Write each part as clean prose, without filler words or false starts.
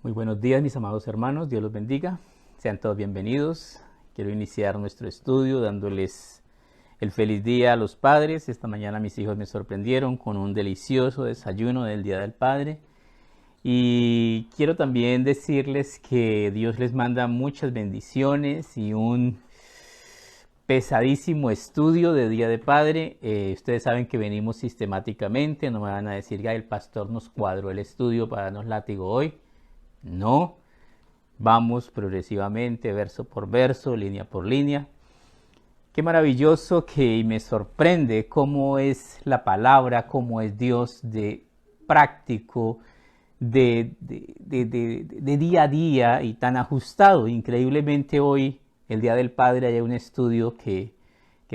Muy buenos días, mis amados hermanos, Dios los bendiga. Sean todos bienvenidos. Quiero iniciar nuestro estudio dándoles el feliz día a los padres. Esta mañana mis hijos me sorprendieron con un delicioso desayuno del Día del Padre. Y quiero también decirles que Dios les manda muchas bendiciones y un pesadísimo estudio de Día de Padre. Ustedes saben que venimos sistemáticamente, no me van a decir que el pastor nos cuadró el estudio para darnos látigo hoy. No, vamos progresivamente, verso por verso, línea por línea. Qué maravilloso que me sorprende cómo es la palabra, cómo es Dios de práctico, de día a día y tan ajustado. Increíblemente hoy, el Día del Padre, hay un estudio que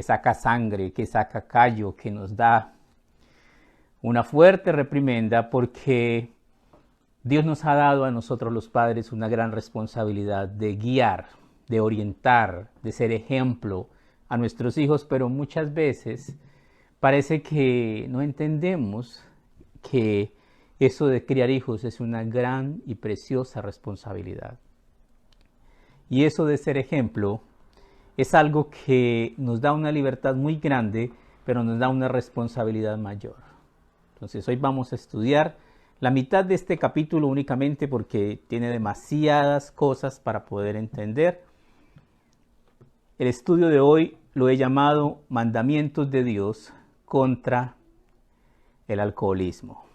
saca sangre, que saca callo, que nos da una fuerte reprimenda porque Dios nos ha dado a nosotros los padres una gran responsabilidad de guiar, de orientar, de ser ejemplo a nuestros hijos, pero muchas veces parece que no entendemos que eso de criar hijos es una gran y preciosa responsabilidad. Y eso de ser ejemplo es algo que nos da una libertad muy grande, pero nos da una responsabilidad mayor. Entonces hoy vamos a estudiar la mitad de este capítulo únicamente porque tiene demasiadas cosas para poder entender. El estudio de hoy lo he llamado Mandamientos de Dios contra el alcoholismo.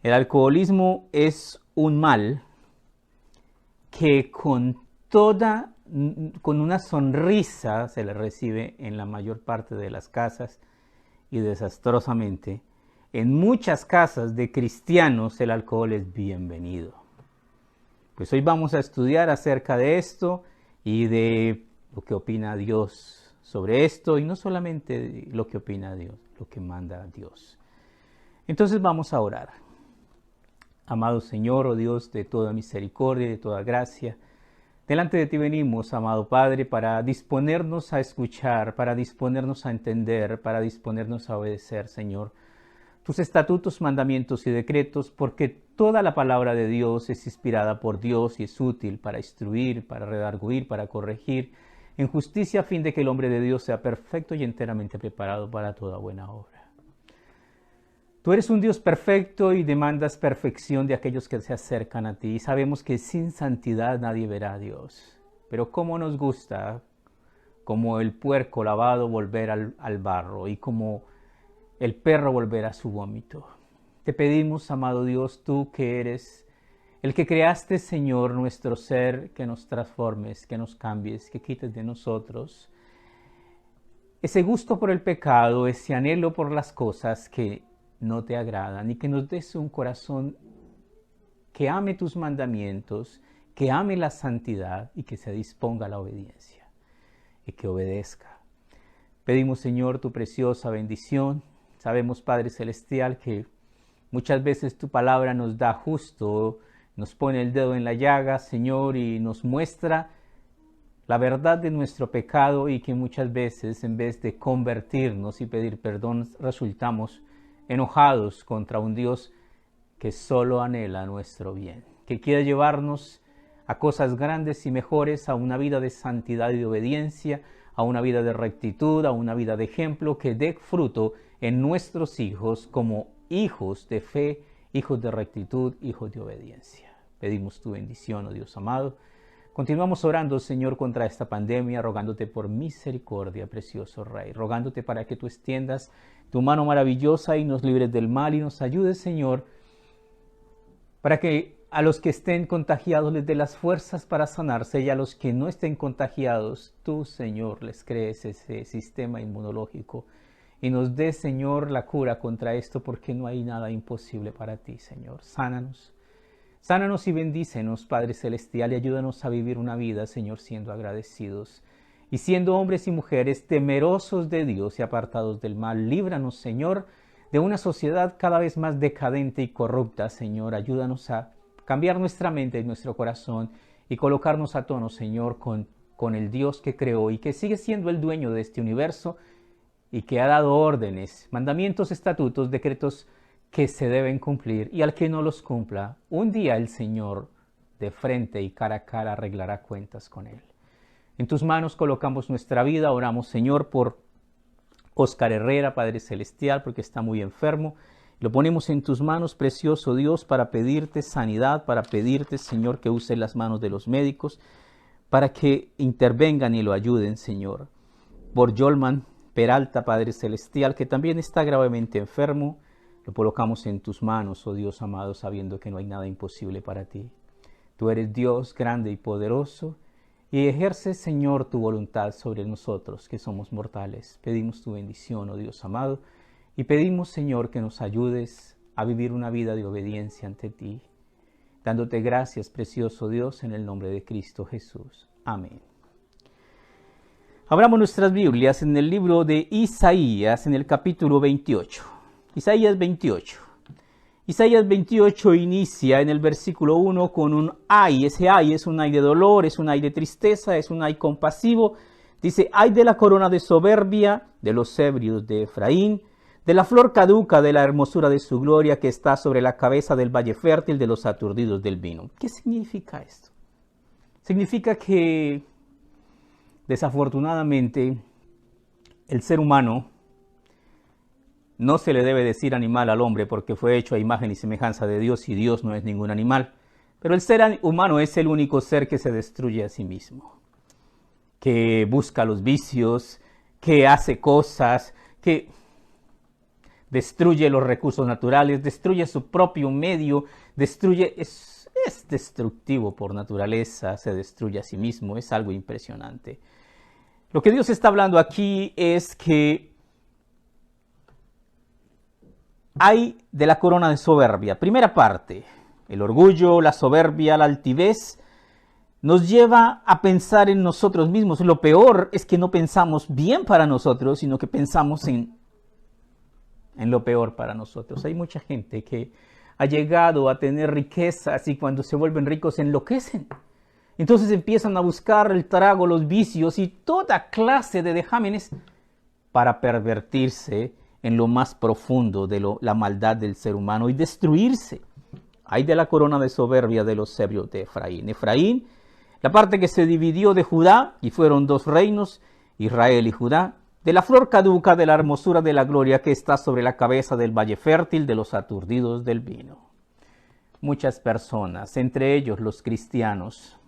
El alcoholismo es un mal que con una sonrisa se le recibe en la mayor parte de las casas y desastrosamente en muchas casas de cristianos el alcohol es bienvenido. Pues hoy vamos a estudiar acerca de esto y de lo que opina Dios sobre esto, y no solamente lo que opina Dios, lo que manda Dios. Entonces vamos a orar. Amado Señor, oh Dios de toda misericordia y de toda gracia, delante de ti venimos, amado Padre, para disponernos a escuchar, para disponernos a entender, para disponernos a obedecer, Señor, tus estatutos, mandamientos y decretos, porque toda la palabra de Dios es inspirada por Dios y es útil para instruir, para redarguir, para corregir, en justicia a fin de que el hombre de Dios sea perfecto y enteramente preparado para toda buena obra. Tú eres un Dios perfecto y demandas perfección de aquellos que se acercan a ti. Y sabemos que sin santidad nadie verá a Dios. Pero cómo nos gusta, como el puerco lavado, volver al barro y como el perro volver a su vómito. Te pedimos, amado Dios, tú que eres el que creaste, Señor, nuestro ser, que nos transformes, que nos cambies, que quites de nosotros ese gusto por el pecado, ese anhelo por las cosas que no te agradan, y que nos des un corazón que ame tus mandamientos, que ame la santidad y que se disponga a la obediencia y que obedezca. Pedimos, Señor, tu preciosa bendición. Sabemos, Padre Celestial, que muchas veces tu palabra nos da justo, nos pone el dedo en la llaga, Señor, y nos muestra la verdad de nuestro pecado, y que muchas veces, en vez de convertirnos y pedir perdón, resultamos enojados contra un Dios que solo anhela nuestro bien, que quiere llevarnos a cosas grandes y mejores, a una vida de santidad y de obediencia, a una vida de rectitud, a una vida de ejemplo que dé fruto en nuestros hijos como hijos de fe, hijos de rectitud, hijos de obediencia. Pedimos tu bendición, oh Dios amado. Continuamos orando, Señor, contra esta pandemia, rogándote por misericordia, precioso Rey, rogándote para que tú extiendas tu mano maravillosa y nos libres del mal y nos ayudes, Señor, para que a los que estén contagiados les dé las fuerzas para sanarse, y a los que no estén contagiados, tú, Señor, les crees ese sistema inmunológico y nos dé, Señor, la cura contra esto, porque no hay nada imposible para ti, Señor. Sánanos. Sánanos y bendícenos, Padre Celestial, y ayúdanos a vivir una vida, Señor, siendo agradecidos y siendo hombres y mujeres temerosos de Dios y apartados del mal. Líbranos, Señor, de una sociedad cada vez más decadente y corrupta, Señor. Ayúdanos a cambiar nuestra mente y nuestro corazón y colocarnos a tono, Señor, con el Dios que creó y que sigue siendo el dueño de este universo y que ha dado órdenes, mandamientos, estatutos, decretos que se deben cumplir, y al que no los cumpla, un día el Señor de frente y cara a cara arreglará cuentas con Él. En tus manos colocamos nuestra vida, oramos, Señor, por Oscar Herrera, Padre Celestial, porque está muy enfermo. Lo ponemos en tus manos, precioso Dios, para pedirte sanidad, para pedirte, Señor, que use las manos de los médicos, para que intervengan y lo ayuden, Señor. Por Yolman Peralta, Padre Celestial, que también está gravemente enfermo, lo colocamos en tus manos, oh Dios amado, sabiendo que no hay nada imposible para ti. Tú eres Dios grande y poderoso, y ejerce, Señor, tu voluntad sobre nosotros, que somos mortales. Pedimos tu bendición, oh Dios amado, y pedimos, Señor, que nos ayudes a vivir una vida de obediencia ante ti, dándote gracias, precioso Dios, en el nombre de Cristo Jesús. Amén. Abramos nuestras Biblias en el libro de Isaías, en el capítulo 28. Isaías 28. Isaías 28 inicia en el versículo 1 con un ay. Ese ay es un ay de dolor, es un ay de tristeza, es un ay compasivo. Dice, ay de la corona de soberbia de los ebrios de Efraín, de la flor caduca de la hermosura de su gloria que está sobre la cabeza del valle fértil de los aturdidos del vino. ¿Qué significa esto? Significa que desafortunadamente el ser humano, no se le debe decir animal al hombre porque fue hecho a imagen y semejanza de Dios y Dios no es ningún animal. Pero el ser humano es el único ser que se destruye a sí mismo, que busca los vicios, que hace cosas, que destruye los recursos naturales, destruye su propio medio, es destructivo por naturaleza, se destruye a sí mismo, es algo impresionante. Lo que Dios está hablando aquí es que hay de la corona de soberbia. Primera parte, el orgullo, la soberbia, la altivez, nos lleva a pensar en nosotros mismos. Lo peor es que no pensamos bien para nosotros, sino que pensamos en lo peor para nosotros. Hay mucha gente que ha llegado a tener riquezas y cuando se vuelven ricos enloquecen. Entonces empiezan a buscar el trago, los vicios y toda clase de vejámenes para pervertirse en lo más profundo de la maldad del ser humano y destruirse. Hay de la corona de soberbia de los ebrios de Efraín. Efraín, la parte que se dividió de Judá, y fueron dos reinos, Israel y Judá, de la flor caduca de la hermosura de la gloria que está sobre la cabeza del valle fértil de los aturdidos del vino. Muchas personas, entre ellos los cristianos,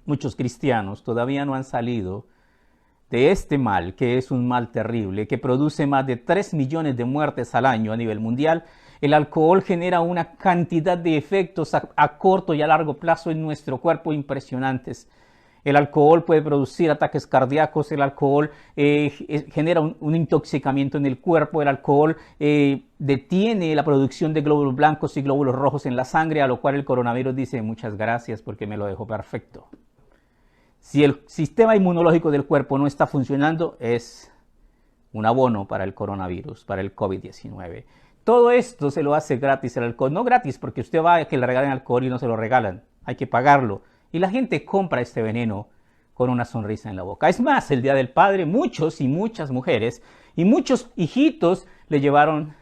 muchos cristianos todavía no han salido de este mal, que es un mal terrible, que produce más de 3 millones de muertes al año a nivel mundial. El alcohol genera una cantidad de efectos a corto y a largo plazo en nuestro cuerpo impresionantes. El alcohol puede producir ataques cardíacos, el alcohol genera un intoxicamiento en el cuerpo, el alcohol detiene la producción de glóbulos blancos y glóbulos rojos en la sangre, a lo cual el coronavirus dice muchas gracias porque me lo dejó perfecto. Si el sistema inmunológico del cuerpo no está funcionando, es un abono para el coronavirus, para el COVID-19. Todo esto se lo hace gratis el alcohol. No gratis porque usted va a que le regalen alcohol y no se lo regalan. Hay que pagarlo. Y la gente compra este veneno con una sonrisa en la boca. Es más, el Día del Padre, muchos y muchas mujeres y muchos hijitos le llevaron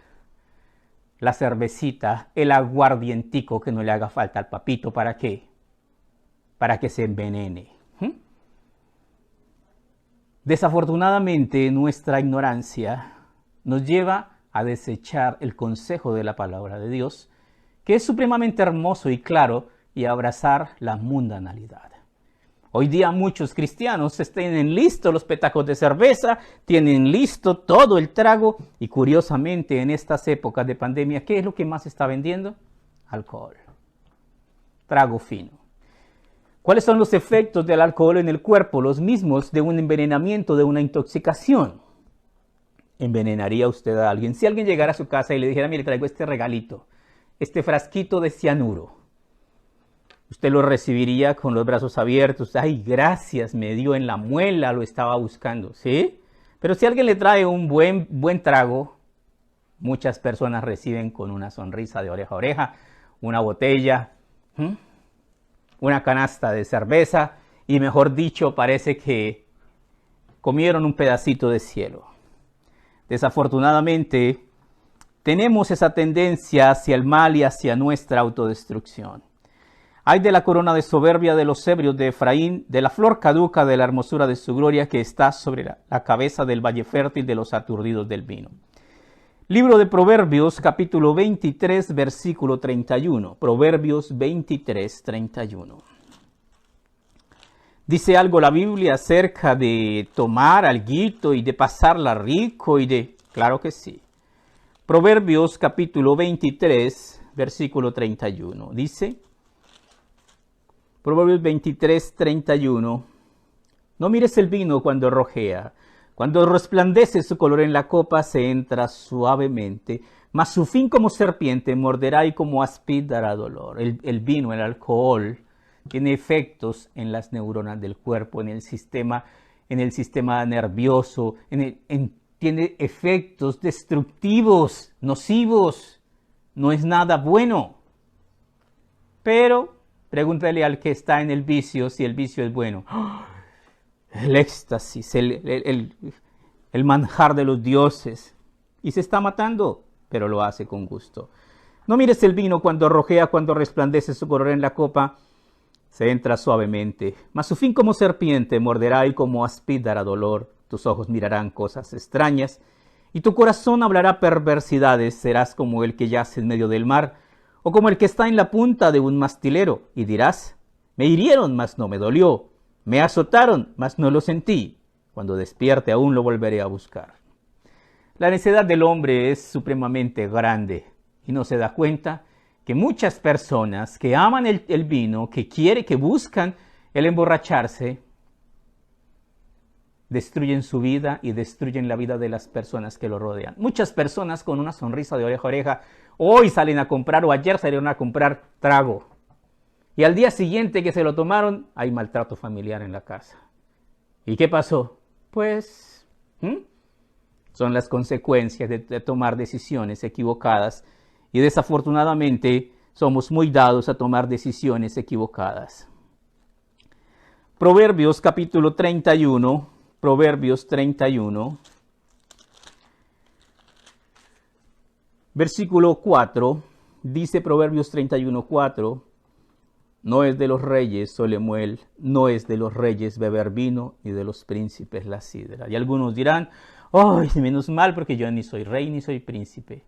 la cervecita, el aguardientico que no le haga falta al papito. ¿Para qué? Para que se envenene. Desafortunadamente, nuestra ignorancia nos lleva a desechar el consejo de la palabra de Dios, que es supremamente hermoso y claro, y abrazar la mundanalidad. Hoy día muchos cristianos tienen listos los petacos de cerveza, tienen listo todo el trago, y curiosamente en estas épocas de pandemia, ¿qué es lo que más está vendiendo? Alcohol. Trago fino. ¿Cuáles son los efectos del alcohol en el cuerpo? Los mismos de un envenenamiento, de una intoxicación. ¿Envenenaría usted a alguien? Si alguien llegara a su casa y le dijera, mire, traigo este regalito, este frasquito de cianuro, usted lo recibiría con los brazos abiertos. Ay, gracias, me dio en la muela, lo estaba buscando, ¿sí? Pero si alguien le trae un buen trago, muchas personas reciben con una sonrisa de oreja a oreja, una botella, una canasta de cerveza y, mejor dicho, parece que comieron un pedacito de cielo. Desafortunadamente, tenemos esa tendencia hacia el mal y hacia nuestra autodestrucción. Ay de la corona de soberbia de los ebrios de Efraín, de la flor caduca de la hermosura de su gloria que está sobre la cabeza del valle fértil de los aturdidos del vino. Libro de Proverbios, capítulo 23, versículo 31. Proverbios 23, 31. Dice algo la Biblia acerca de tomar alguito y de pasarla rico y de... Claro que sí. Proverbios, capítulo 23, versículo 31. Dice... Proverbios 23, 31. No mires el vino cuando rojea. Cuando resplandece su color en la copa, se entra suavemente. Mas su fin como serpiente morderá y como áspid dará dolor. El vino, el alcohol, tiene efectos en las neuronas del cuerpo, en el sistema nervioso, tiene efectos destructivos, nocivos. No es nada bueno. Pero pregúntale al que está en el vicio si el vicio es bueno. El éxtasis, el manjar de los dioses. Y se está matando, pero lo hace con gusto. No mires el vino cuando rojea, cuando resplandece su color en la copa. Se entra suavemente. Mas su fin como serpiente morderá y como áspid dará dolor. Tus ojos mirarán cosas extrañas. Y tu corazón hablará perversidades. Serás como el que yace en medio del mar, o como el que está en la punta de un mastilero, y dirás, me hirieron, mas no me dolió, me azotaron, mas no lo sentí. Cuando despierte aún lo volveré a buscar. La necedad del hombre es supremamente grande, y no se da cuenta que muchas personas que aman el vino, que buscan el emborracharse, destruyen su vida y destruyen la vida de las personas que lo rodean. Muchas personas con una sonrisa de oreja a oreja hoy salen a comprar o ayer salieron a comprar trago. Y al día siguiente que se lo tomaron, hay maltrato familiar en la casa. ¿Y qué pasó? Pues son las consecuencias de tomar decisiones equivocadas. Y desafortunadamente somos muy dados a tomar decisiones equivocadas. Proverbios capítulo 31. Proverbios 31, versículo 4, dice Proverbios 31, 4, no es de los reyes, Solemuel, no es de los reyes beber vino, ni de los príncipes la sidra. Y algunos dirán, ¡ay, menos mal porque yo ni soy rey ni soy príncipe!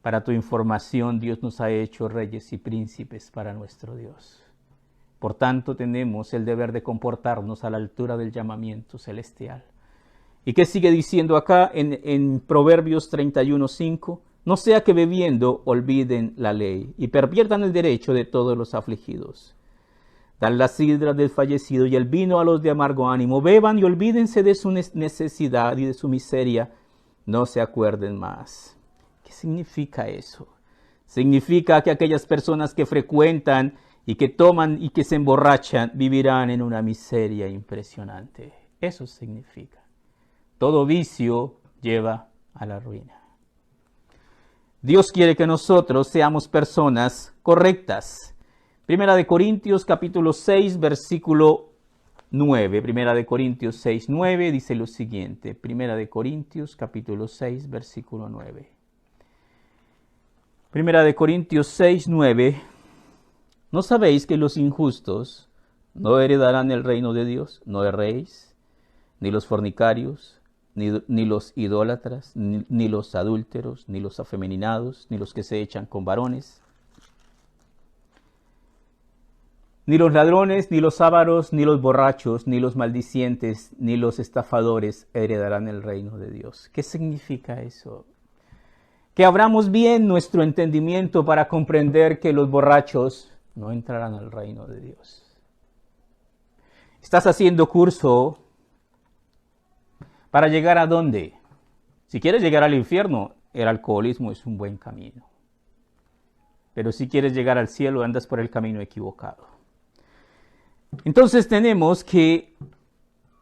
Para tu información, Dios nos ha hecho reyes y príncipes para nuestro Dios. Por tanto, tenemos el deber de comportarnos a la altura del llamamiento celestial. ¿Y qué sigue diciendo acá en Proverbios 31:5? No sea que bebiendo olviden la ley y perviertan el derecho de todos los afligidos. Dan la sidra del fallecido y el vino a los de amargo ánimo. Beban y olvídense de su necesidad y de su miseria. No se acuerden más. ¿Qué significa eso? Significa que aquellas personas que frecuentan y que toman y que se emborrachan, vivirán en una miseria impresionante. Eso significa. Todo vicio lleva a la ruina. Dios quiere que nosotros seamos personas correctas. Primera de Corintios capítulo 6, versículo 9. Primera de Corintios 6, 9 dice lo siguiente. Primera de Corintios capítulo 6, versículo 9. Primera de Corintios 6, 9. ¿No sabéis que los injustos no heredarán el reino de Dios? No erréis, ni los fornicarios, ni los idólatras, ni los adúlteros, ni los afeminados, ni los que se echan con varones, ni los ladrones, ni los ávaros, ni los borrachos, ni los maldicientes, ni los estafadores heredarán el reino de Dios. ¿Qué significa eso? Que abramos bien nuestro entendimiento para comprender que los borrachos no entrarán al reino de Dios. ¿Estás haciendo curso para llegar a dónde? Si quieres llegar al infierno, el alcoholismo es un buen camino. Pero si quieres llegar al cielo, andas por el camino equivocado. Entonces tenemos que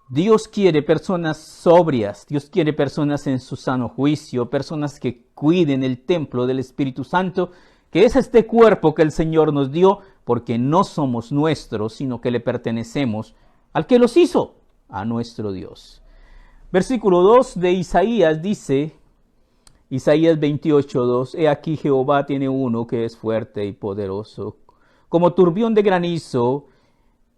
Dios quiere personas sobrias, Dios quiere personas en su sano juicio, personas que cuiden el templo del Espíritu Santo, que es este cuerpo que el Señor nos dio, porque no somos nuestros, sino que le pertenecemos al que los hizo, a nuestro Dios. Versículo 2 de Isaías dice, Isaías 28:2, he aquí Jehová tiene uno que es fuerte y poderoso, como turbión de granizo,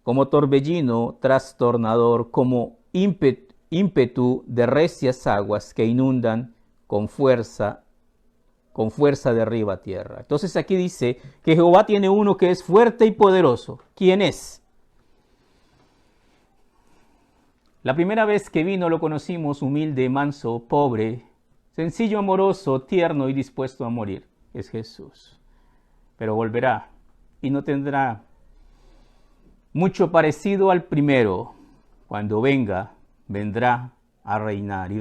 como torbellino trastornador, como ímpetu de recias aguas que inundan con fuerza de arriba a tierra. Entonces aquí dice que Jehová tiene uno que es fuerte y poderoso. ¿Quién es? La primera vez que vino lo conocimos humilde, manso, pobre, sencillo, amoroso, tierno y dispuesto a morir. Es Jesús. Pero volverá y no tendrá mucho parecido al primero. Cuando venga, vendrá a reinar y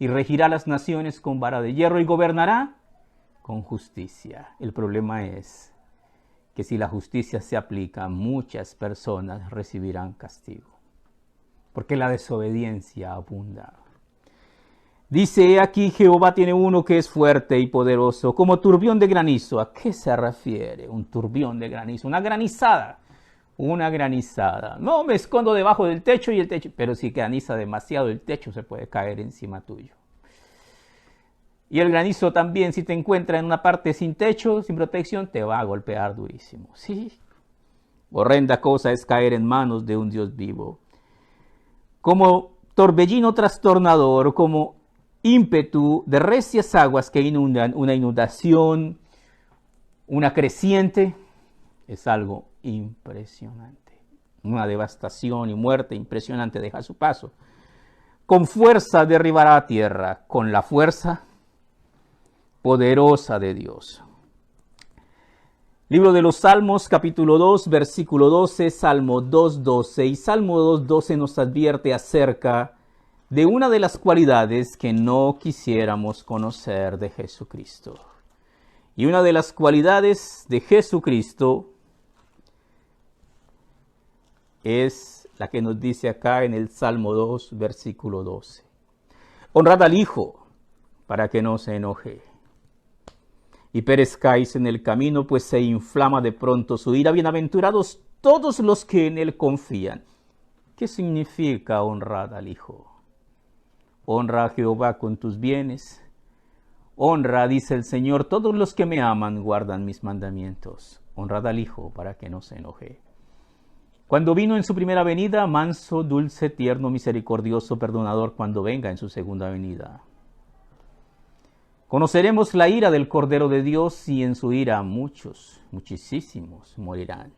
regirá las naciones con vara de hierro y gobernará con justicia. El problema es que si la justicia se aplica, muchas personas recibirán castigo, porque la desobediencia abunda. Dice aquí, Jehová tiene uno que es fuerte y poderoso, como turbión de granizo. ¿A qué se refiere un turbión de granizo? Una granizada. Una granizada. No me escondo debajo del techo y el techo, pero si graniza demasiado el techo se puede caer encima tuyo. Y el granizo también, si te encuentra en una parte sin techo, sin protección, te va a golpear durísimo. Sí. Horrenda cosa es caer en manos de un Dios vivo. Como torbellino trastornador, como ímpetu de recias aguas que inundan, una inundación, una creciente, es algo impresionante. Una devastación y muerte impresionante deja a su paso. Con fuerza derribará a tierra, con la fuerza poderosa de Dios. Libro de los Salmos, capítulo 2, versículo 12, Salmo 2.12. Y Salmo 2.12 nos advierte acerca de una de las cualidades que no quisiéramos conocer de Jesucristo. Y una de las cualidades de Jesucristo es la que nos dice acá en el Salmo 2, versículo 12. Honrad al Hijo para que no se enoje y perezcáis en el camino, pues se inflama de pronto su ira. Bienaventurados todos los que en él confían. ¿Qué significa honrar al Hijo? Honra a Jehová con tus bienes. Honra, dice el Señor, todos los que me aman guardan mis mandamientos. Honrad al Hijo para que no se enoje. Cuando vino en su primera venida, manso, dulce, tierno, misericordioso, perdonador, cuando venga en su segunda venida. Conoceremos la ira del Cordero de Dios y en su ira muchísimos morirán.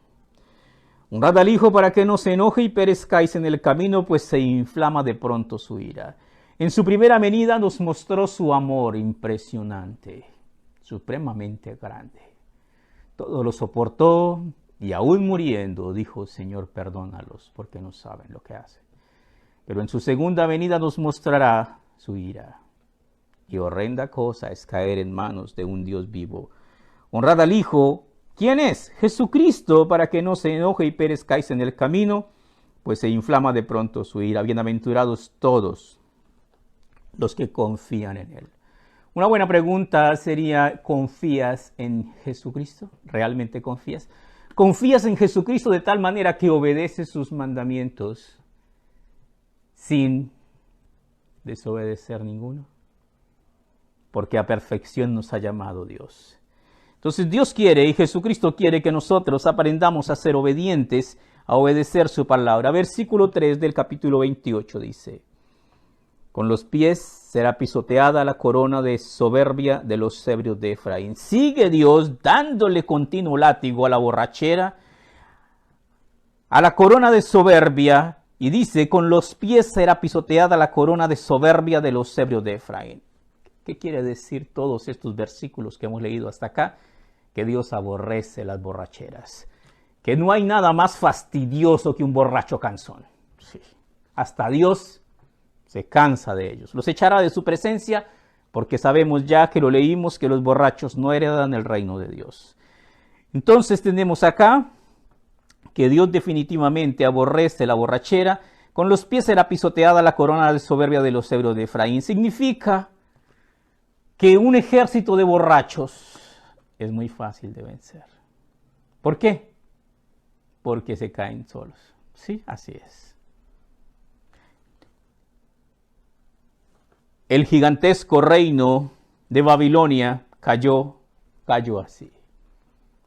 Honrad al Hijo para que no se enoje y perezcáis en el camino, pues se inflama de pronto su ira. En su primera venida nos mostró su amor impresionante, supremamente grande. Todo lo soportó y aún muriendo dijo, Señor, perdónalos porque no saben lo que hacen. Pero en su segunda venida nos mostrará su ira. Y horrenda cosa es caer en manos de un Dios vivo. Honrad al Hijo. ¿Quién es? Jesucristo, para que no se enoje y perezcáis en el camino, pues se inflama de pronto su ira. Bienaventurados todos los que confían en Él. Una buena pregunta sería, ¿confías en Jesucristo? ¿Realmente confías? ¿Confías en Jesucristo de tal manera que obedeces sus mandamientos sin desobedecer ninguno? Porque a perfección nos ha llamado Dios. Entonces Dios quiere y Jesucristo quiere que nosotros aprendamos a ser obedientes, a obedecer su palabra. Versículo 3 del capítulo 28 dice, con los pies será pisoteada la corona de soberbia de los ebrios de Efraín. Sigue Dios dándole continuo látigo a la borrachera, a la corona de soberbia, y dice, con los pies será pisoteada la corona de soberbia de los ebrios de Efraín. ¿Qué quiere decir todos estos versículos que hemos leído hasta acá? Que Dios aborrece las borracheras. Que no hay nada más fastidioso que un borracho cansón. Sí. Hasta Dios se cansa de ellos. Los echará de su presencia porque sabemos ya que lo leímos que los borrachos no heredan el reino de Dios. Entonces tenemos acá que Dios definitivamente aborrece la borrachera. Con los pies será pisoteada la corona de soberbia de los ebrios de Efraín. Significa que un ejército de borrachos es muy fácil de vencer. ¿Por qué? Porque se caen solos. Sí, así es. El gigantesco reino de Babilonia cayó así.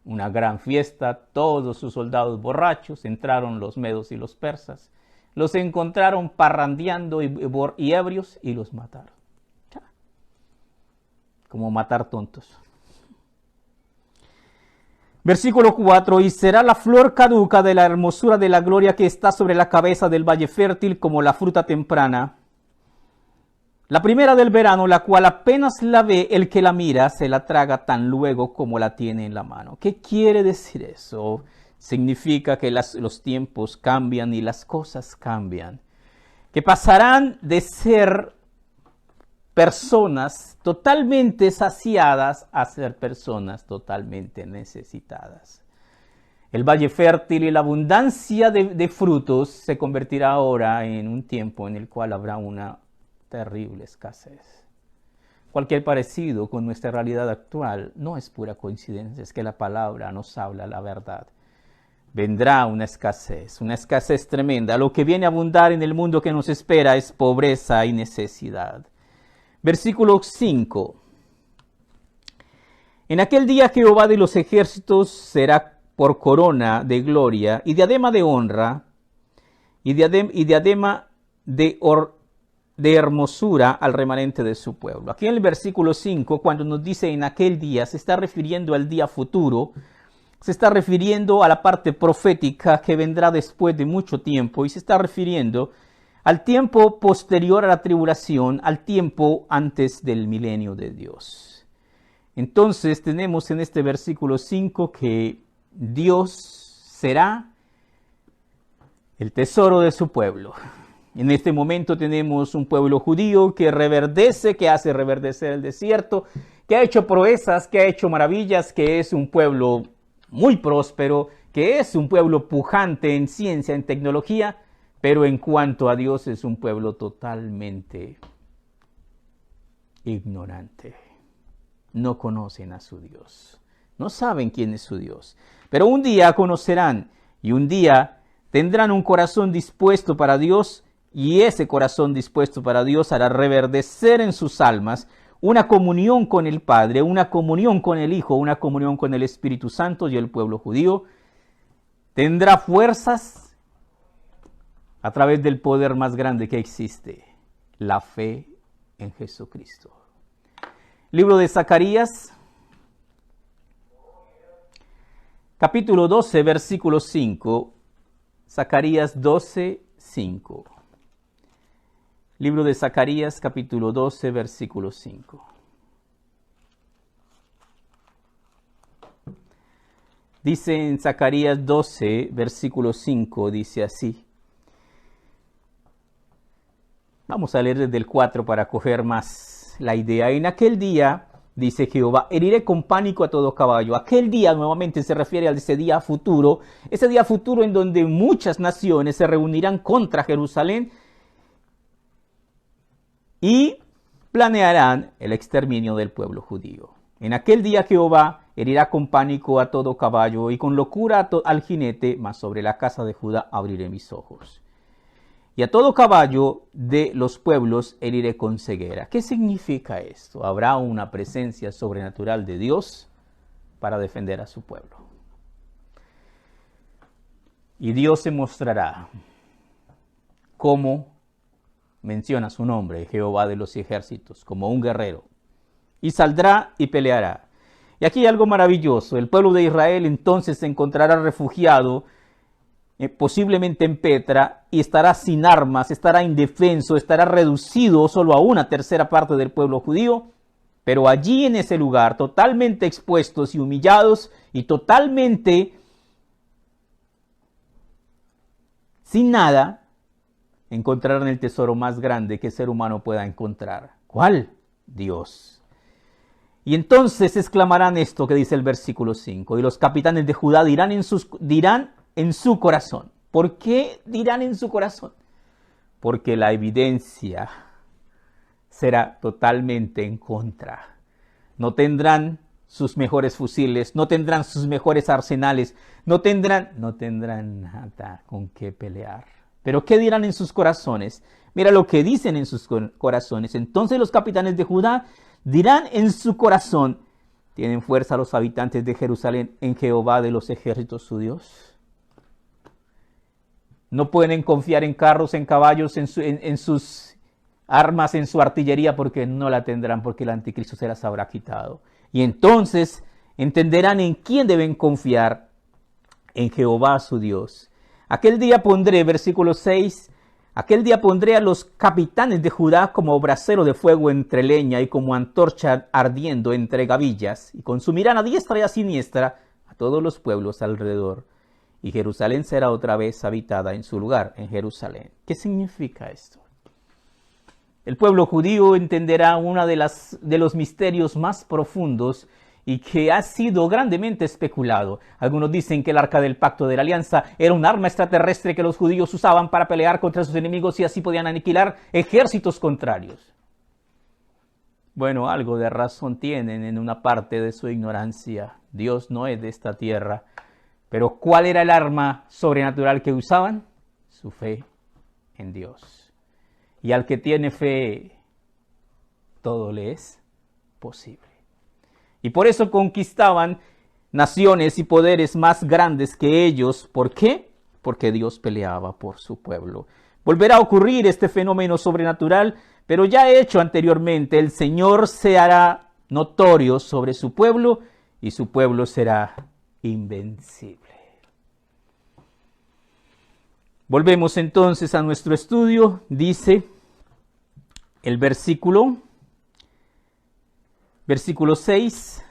una gran fiesta, todos sus soldados borrachos, entraron los medos y los persas, los encontraron parrandeando y ebrios y los mataron. Como matar tontos. Versículo 4, y será la flor caduca de la hermosura de la gloria que está sobre la cabeza del valle fértil como la fruta temprana. La primera del verano, la cual apenas la ve el que la mira, se la traga tan luego como la tiene en la mano. ¿Qué quiere decir eso? Significa que los tiempos cambian y las cosas cambian. Que pasarán de ser personas totalmente saciadas a ser personas totalmente necesitadas. El valle fértil y la abundancia de frutos se convertirá ahora en un tiempo en el cual habrá una terrible escasez. Cualquier parecido con nuestra realidad actual no es pura coincidencia, es que la palabra nos habla la verdad. Vendrá una escasez tremenda. Lo que viene a abundar en el mundo que nos espera es pobreza y necesidad. Versículo 5. En aquel día Jehová de los ejércitos será por corona de gloria y diadema de honra y diadema de hermosura al remanente de su pueblo. Aquí en el versículo 5, cuando nos dice en aquel día, se está refiriendo al día futuro, se está refiriendo a la parte profética que vendrá después de mucho tiempo y se está refiriendo al tiempo posterior a la tribulación, al tiempo antes del milenio de Dios. Entonces tenemos en este versículo 5 que Dios será el tesoro de su pueblo. En este momento tenemos un pueblo judío que reverdece, que hace reverdecer el desierto, que ha hecho proezas, que ha hecho maravillas, que es un pueblo muy próspero, que es un pueblo pujante en ciencia, en tecnología, pero en cuanto a Dios es un pueblo totalmente ignorante. No conocen a su Dios. No saben quién es su Dios. Pero un día conocerán y un día tendrán un corazón dispuesto para Dios y ese corazón dispuesto para Dios hará reverdecer en sus almas una comunión con el Padre, una comunión con el Hijo, una comunión con el Espíritu Santo y el pueblo judío. Tendrá fuerzas a través del poder más grande que existe, la fe en Jesucristo. Libro de Zacarías, capítulo 12, versículo 5. Zacarías 12, 5. Libro de Zacarías, capítulo 12, versículo 5. Dice en Zacarías 12, versículo 5, dice así. Vamos a leer desde el 4 para coger más la idea. En aquel día, dice Jehová, heriré con pánico a todo caballo. Aquel día nuevamente se refiere a ese día futuro en donde muchas naciones se reunirán contra Jerusalén y planearán el exterminio del pueblo judío. En aquel día Jehová herirá con pánico a todo caballo y con locura al jinete, mas sobre la casa de Judá abriré mis ojos. Y a todo caballo de los pueblos heriré con ceguera. ¿Qué significa esto? Habrá una presencia sobrenatural de Dios para defender a su pueblo. Y Dios se mostrará como menciona su nombre, Jehová de los ejércitos, como un guerrero. Y saldrá y peleará. Y aquí hay algo maravilloso. El pueblo de Israel entonces se encontrará refugiado posiblemente en Petra, y estará sin armas, estará indefenso, estará reducido solo a una tercera parte del pueblo judío, pero allí en ese lugar, totalmente expuestos y humillados y totalmente sin nada, encontrarán el tesoro más grande que el ser humano pueda encontrar. ¿Cuál? Dios. Y entonces exclamarán esto que dice el versículo 5, y los capitanes de Judá dirán en su corazón. ¿Por qué dirán en su corazón? Porque la evidencia será totalmente en contra. No tendrán sus mejores fusiles, no tendrán sus mejores arsenales, no tendrán nada con qué pelear. Pero ¿qué dirán en sus corazones? Mira lo que dicen en sus corazones. Entonces los capitanes de Judá dirán en su corazón, ¿Tienen fuerza los habitantes de Jerusalén en Jehová de los ejércitos su Dios? No pueden confiar en carros, en caballos, en sus armas, en su artillería, porque no la tendrán, porque el anticristo se las habrá quitado. Y entonces entenderán en quién deben confiar, en Jehová su Dios. Aquel día pondré, versículo 6, aquel día pondré a los capitanes de Judá como brasero de fuego entre leña y como antorcha ardiendo entre gavillas, y consumirán a diestra y a siniestra a todos los pueblos alrededor. Y Jerusalén será otra vez habitada en su lugar, en Jerusalén. ¿Qué significa esto? El pueblo judío entenderá uno de los misterios más profundos y que ha sido grandemente especulado. Algunos dicen que el arca del pacto de la alianza era un arma extraterrestre que los judíos usaban para pelear contra sus enemigos y así podían aniquilar ejércitos contrarios. Bueno, algo de razón tienen en una parte de su ignorancia. Dios no es de esta tierra. Pero ¿cuál era el arma sobrenatural que usaban? Su fe en Dios. Y al que tiene fe, todo le es posible. Y por eso conquistaban naciones y poderes más grandes que ellos. ¿Por qué? Porque Dios peleaba por su pueblo. Volverá a ocurrir este fenómeno sobrenatural, pero ya hecho anteriormente. El Señor se hará notorio sobre su pueblo y su pueblo será invencible. Volvemos entonces a nuestro estudio. Dice el versículo 6.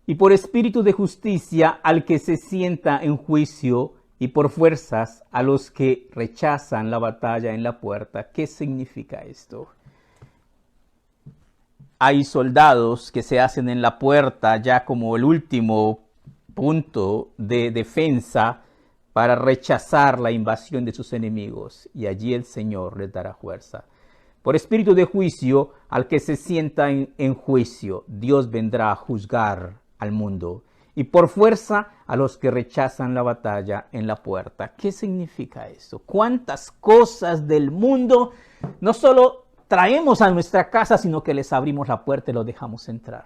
Y por espíritu de justicia al que se sienta en juicio y por fuerzas a los que rechazan la batalla en la puerta. ¿Qué significa esto? Hay soldados que se hacen en la puerta ya como el último punto de defensa para rechazar la invasión de sus enemigos, y allí el Señor les dará fuerza. Por espíritu de juicio, al que se sienta en juicio, Dios vendrá a juzgar al mundo, y por fuerza a los que rechazan la batalla en la puerta. ¿Qué significa esto? ¿Cuántas cosas del mundo no solo traemos a nuestra casa, sino que les abrimos la puerta y los dejamos entrar?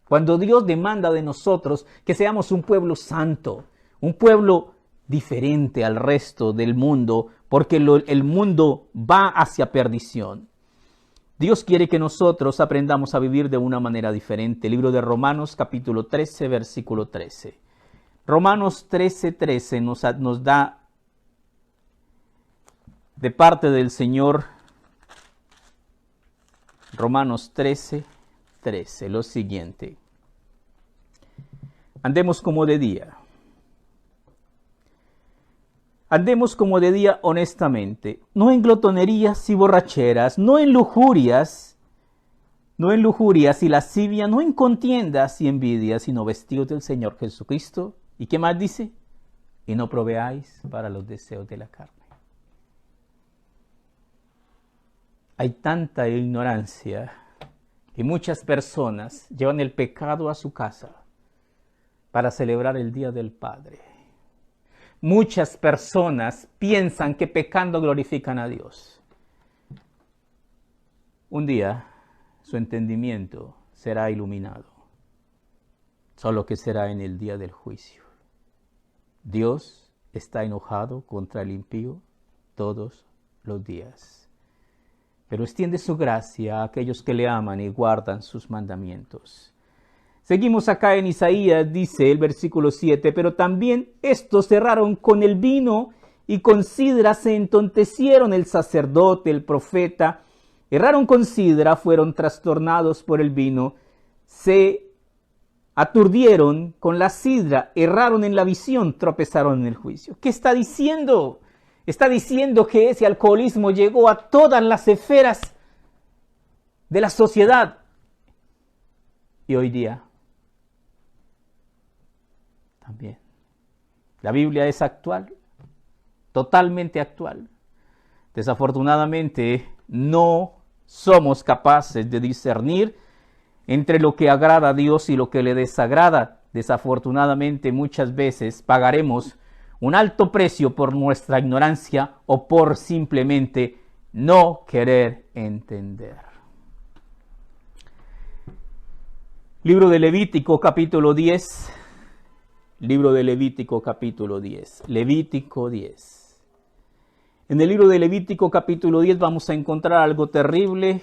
Cuando Dios demanda de nosotros que seamos un pueblo santo, un pueblo diferente al resto del mundo, porque el mundo va hacia perdición. Dios quiere que nosotros aprendamos a vivir de una manera diferente. Libro de Romanos, capítulo 13, versículo 13. Romanos 13 nos da de parte del Señor, Romanos 13 lo siguiente. Andemos como de día. Andemos como de día honestamente, no en glotonerías y borracheras, no en lujurias y lascivia, no en contiendas y envidias, sino vestidos del Señor Jesucristo. ¿Y qué más dice? Y no proveáis para los deseos de la carne. Hay tanta ignorancia y muchas personas llevan el pecado a su casa para celebrar el Día del Padre. Muchas personas piensan que pecando glorifican a Dios. Un día su entendimiento será iluminado, solo que será en el día del juicio. Dios está enojado contra el impío todos los días, pero extiende su gracia a aquellos que le aman y guardan sus mandamientos. Seguimos acá en Isaías, dice el versículo 7, pero también estos cerraron con el vino y con sidra se entontecieron el sacerdote, el profeta, erraron con sidra, fueron trastornados por el vino, se aturdieron con la sidra, erraron en la visión, tropezaron en el juicio. ¿Qué está diciendo? Está diciendo que ese alcoholismo llegó a todas las esferas de la sociedad. Y hoy día también. La Biblia es actual, totalmente actual. Desafortunadamente no somos capaces de discernir entre lo que agrada a Dios y lo que le desagrada. Desafortunadamente muchas veces pagaremos un alto precio por nuestra ignorancia o por simplemente no querer entender. Libro de Levítico, capítulo 10. Libro de Levítico, capítulo 10. Levítico 10. En el libro de Levítico, capítulo 10, vamos a encontrar algo terrible,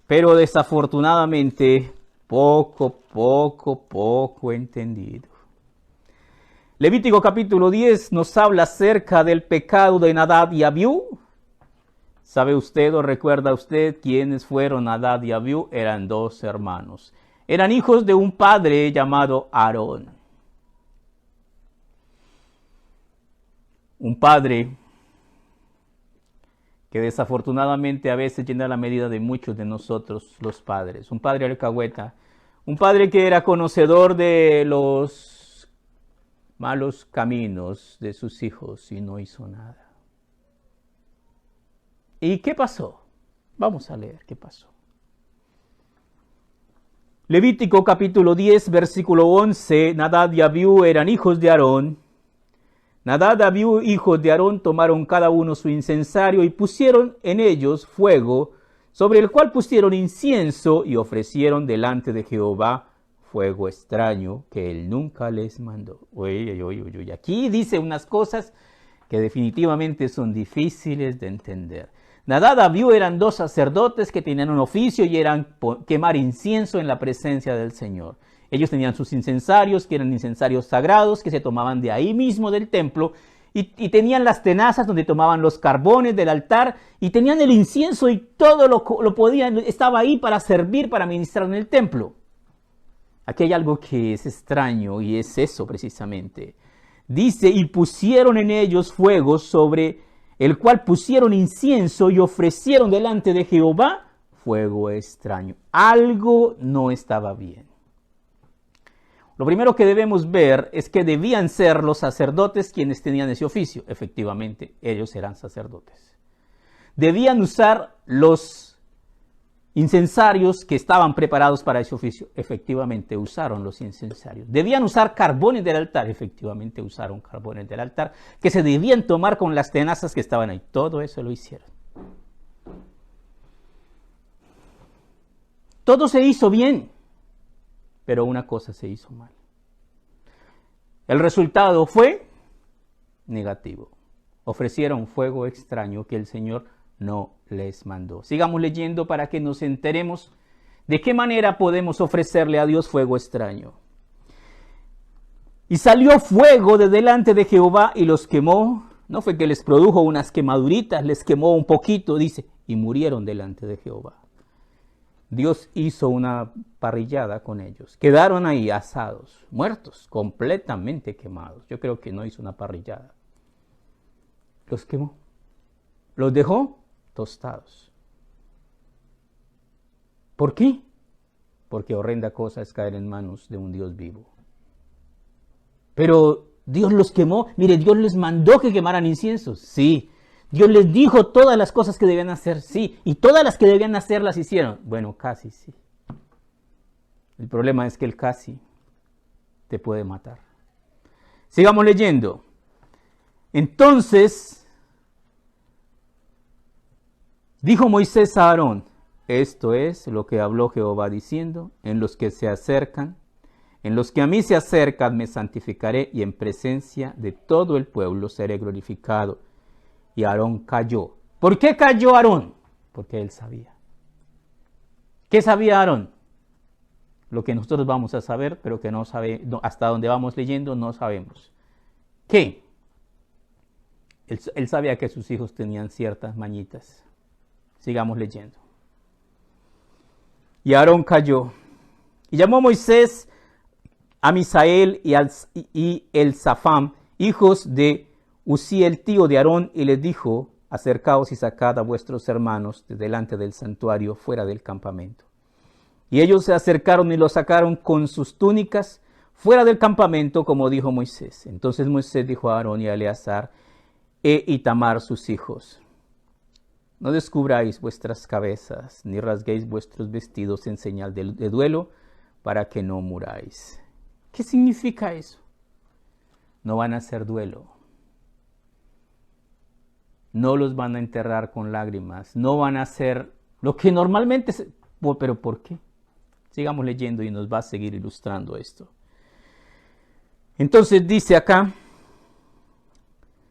pero desafortunadamente poco entendido. Levítico capítulo 10 nos habla acerca del pecado de Nadab y Abiú. ¿Sabe usted o recuerda usted quiénes fueron Nadab y Abiú? Eran dos hermanos. Eran hijos de un padre llamado Aarón. Un padre que desafortunadamente a veces llena la medida de muchos de nosotros los padres. Un padre alcahueta, un padre que era conocedor de los malos caminos de sus hijos y no hizo nada. ¿Y qué pasó? Vamos a leer qué pasó. Levítico capítulo 10, versículo 11. Nadab y Abiú eran hijos de Aarón. Nadab y Abiú, hijos de Aarón, tomaron cada uno su incensario y pusieron en ellos fuego, sobre el cual pusieron incienso y ofrecieron delante de Jehová fuego extraño que él nunca les mandó. Uy. Aquí dice unas cosas que definitivamente son difíciles de entender. Nadab y Abiú eran dos sacerdotes que tenían un oficio y eran quemar incienso en la presencia del Señor. Ellos tenían sus incensarios, que eran incensarios sagrados, que se tomaban de ahí mismo del templo, y tenían las tenazas donde tomaban los carbones del altar, y tenían el incienso y todo lo podían, estaba ahí para servir, para ministrar en el templo. Aquí hay algo que es extraño, y es eso precisamente. Dice, y pusieron en ellos fuego sobre el cual pusieron incienso y ofrecieron delante de Jehová fuego extraño. Algo no estaba bien. Lo primero que debemos ver es que debían ser los sacerdotes quienes tenían ese oficio. Efectivamente, ellos eran sacerdotes. Debían usar los incensarios que estaban preparados para ese oficio. Efectivamente, usaron los incensarios. Debían usar carbones del altar. Efectivamente, usaron carbones del altar que se debían tomar con las tenazas que estaban ahí. Todo eso lo hicieron. Todo se hizo bien, pero una cosa se hizo mal. El resultado fue negativo. Ofrecieron fuego extraño que el Señor no les mandó. Sigamos leyendo para que nos enteremos de qué manera podemos ofrecerle a Dios fuego extraño. Y salió fuego de delante de Jehová y los quemó. No fue que les produjo unas quemaduritas, les quemó un poquito, dice, y murieron delante de Jehová. Dios hizo una parrillada con ellos. Quedaron ahí asados, muertos, completamente quemados. Yo creo que no hizo una parrillada. Los quemó. Los dejó tostados. ¿Por qué? Porque horrenda cosa es caer en manos de un Dios vivo. Pero Dios los quemó. Mire, Dios les mandó que quemaran inciensos. Sí. Dios les dijo todas las cosas que debían hacer, sí, y todas las que debían hacer las hicieron. Bueno, casi sí. El problema es que el casi te puede matar. Sigamos leyendo. Entonces, dijo Moisés a Aarón, esto es lo que habló Jehová diciendo, en los que se acercan, en los que a mí se acercan me santificaré y en presencia de todo el pueblo seré glorificado. Y Aarón cayó. ¿Por qué cayó Aarón? Porque él sabía. ¿Qué sabía Aarón? Lo que nosotros vamos a saber, pero que no sabe, hasta donde vamos leyendo no sabemos. ¿Qué? Él sabía que sus hijos tenían ciertas mañitas. Sigamos leyendo. Y Aarón cayó. Y llamó Moisés a Misael y Elzafam, hijos de Uziel, tío de Aarón, y les dijo, acercaos y sacad a vuestros hermanos de delante del santuario fuera del campamento. Y ellos se acercaron y los sacaron con sus túnicas fuera del campamento, como dijo Moisés. Entonces Moisés dijo a Aarón y a Eleazar e Itamar sus hijos, no descubráis vuestras cabezas, ni rasguéis vuestros vestidos en señal de duelo, para que no muráis. ¿Qué significa eso? No van a hacer duelo. No los van a enterrar con lágrimas, no van a hacer lo que normalmente ¿pero por qué? Sigamos leyendo y nos va a seguir ilustrando esto. Entonces dice acá,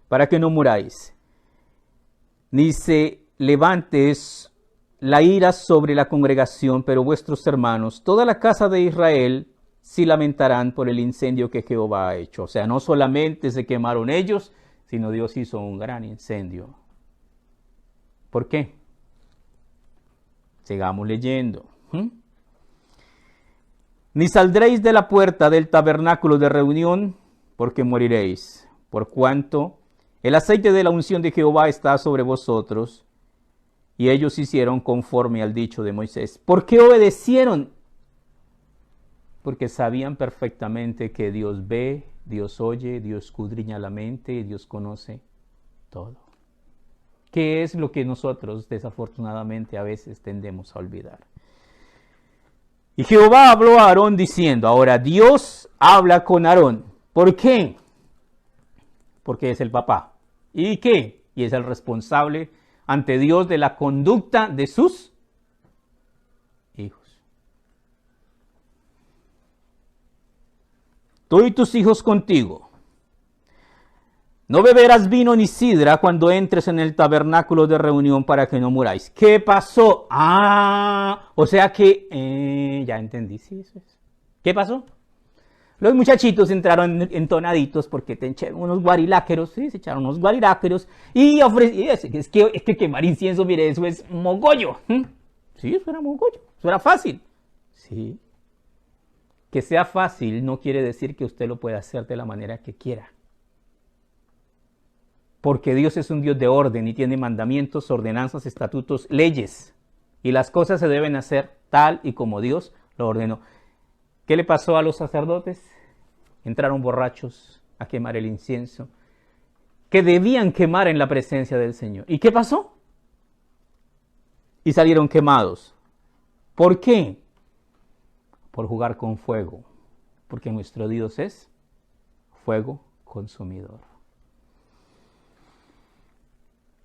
para que no muráis, ni se levantes la ira sobre la congregación, pero vuestros hermanos, toda la casa de Israel, sí lamentarán por el incendio que Jehová ha hecho. O sea, no solamente se quemaron ellos, sino Dios hizo un gran incendio. ¿Por qué? Sigamos leyendo. Ni saldréis de la puerta del tabernáculo de reunión, porque moriréis, por cuanto el aceite de la unción de Jehová está sobre vosotros. Y ellos hicieron conforme al dicho de Moisés. ¿Por qué obedecieron? Porque sabían perfectamente que Dios ve, Dios oye, Dios escudriña la mente y Dios conoce todo. ¿Qué es lo que nosotros desafortunadamente a veces tendemos a olvidar? Y Jehová habló a Aarón diciendo, ahora Dios habla con Aarón. ¿Por qué? Porque es el papá. ¿Y qué? Y es el responsable ante Dios de la conducta de sus hijos. Tú y tus hijos contigo. No beberás vino ni sidra cuando entres en el tabernáculo de reunión para que no muráis. ¿Qué pasó? O sea que, ya entendí, sí, eso es. ¿Qué pasó? Los muchachitos entraron entonaditos porque te echaron unos guariláqueros, ¿sí? Se echaron unos guariláqueros y ofrecieron, es que quemar incienso, mire, eso es mogollo. Sí, eso era mogollo, eso era fácil. Sí. Que sea fácil no quiere decir que usted lo pueda hacer de la manera que quiera. Porque Dios es un Dios de orden y tiene mandamientos, ordenanzas, estatutos, leyes. Y las cosas se deben hacer tal y como Dios lo ordenó. ¿Qué le pasó a los sacerdotes? Entraron borrachos a quemar el incienso que debían quemar en la presencia del Señor. ¿Y qué pasó? Y salieron quemados. ¿Por qué? Por jugar con fuego. Porque nuestro Dios es fuego consumidor.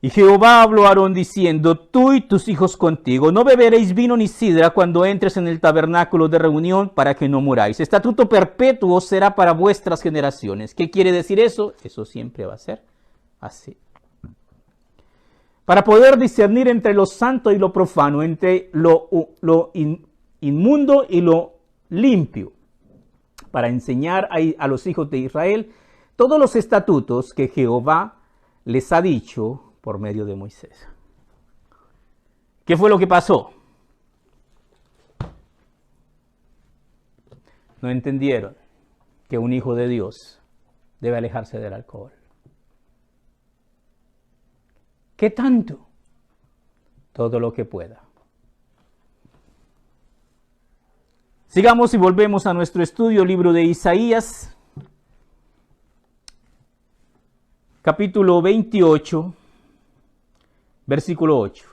Y Jehová habló a Aarón diciendo, tú y tus hijos contigo, no beberéis vino ni sidra cuando entres en el tabernáculo de reunión para que no muráis. Estatuto perpetuo será para vuestras generaciones. ¿Qué quiere decir eso? Eso siempre va a ser así. Para poder discernir entre lo santo y lo profano, entre lo inmundo y lo limpio. Para enseñar a los hijos de Israel todos los estatutos que Jehová les ha dicho por medio de Moisés. ¿Qué fue lo que pasó? No entendieron que un hijo de Dios debe alejarse del alcohol. ¿Qué tanto? Todo lo que pueda. Sigamos y volvemos a nuestro estudio, libro de Isaías, capítulo 28, versículo 8.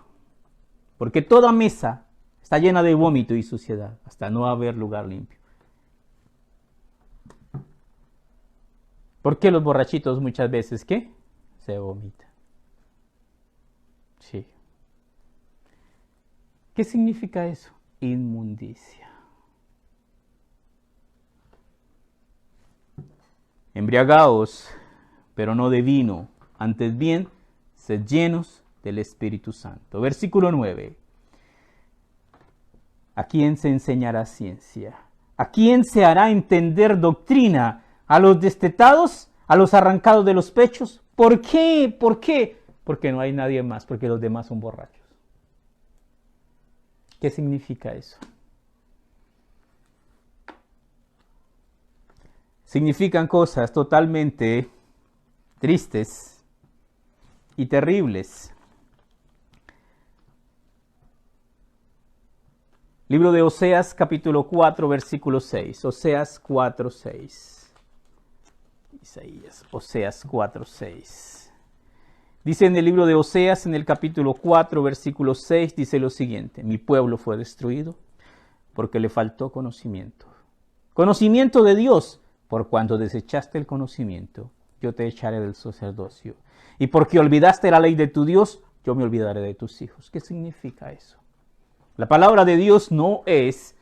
Porque toda mesa está llena de vómito y suciedad, hasta no haber lugar limpio. ¿Por qué los borrachitos muchas veces qué? Se vomitan. Sí. ¿Qué significa eso? Inmundicia. Embriagaos, pero no de vino, antes bien, sed llenos del Espíritu Santo. Versículo 9. ¿A quién se enseñará ciencia? ¿A quién se hará entender doctrina? ¿A los destetados? ¿A los arrancados de los pechos? ¿Por qué? ¿Por qué? Porque no hay nadie más, porque los demás son borrachos. ¿Qué significa eso? Significan cosas totalmente tristes y terribles. Libro de Oseas, capítulo 4, versículo 6. Oseas 4, 6. Isaías, Oseas 4, 6. Dice en el libro de Oseas, en el capítulo 4, versículo 6, dice lo siguiente. Mi pueblo fue destruido porque le faltó conocimiento. Conocimiento de Dios. Por cuanto desechaste el conocimiento, yo te echaré del sacerdocio. Y porque olvidaste la ley de tu Dios, yo me olvidaré de tus hijos. ¿Qué significa eso? La palabra de Dios no es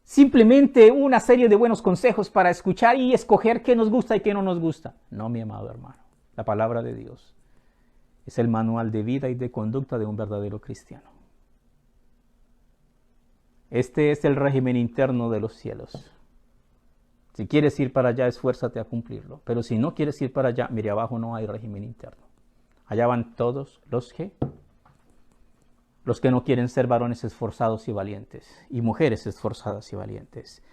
simplemente una serie de buenos consejos para escuchar y escoger qué nos gusta y qué no nos gusta. No, mi amado hermano. La palabra de Dios es el manual de vida y de conducta de un verdadero cristiano. Este es el régimen interno de los cielos. Si quieres ir para allá, esfuérzate a cumplirlo. Pero si no quieres ir para allá, mire, abajo no hay régimen interno. Allá van todos los que no quieren ser varones esforzados y valientes, y mujeres esforzadas y valientes.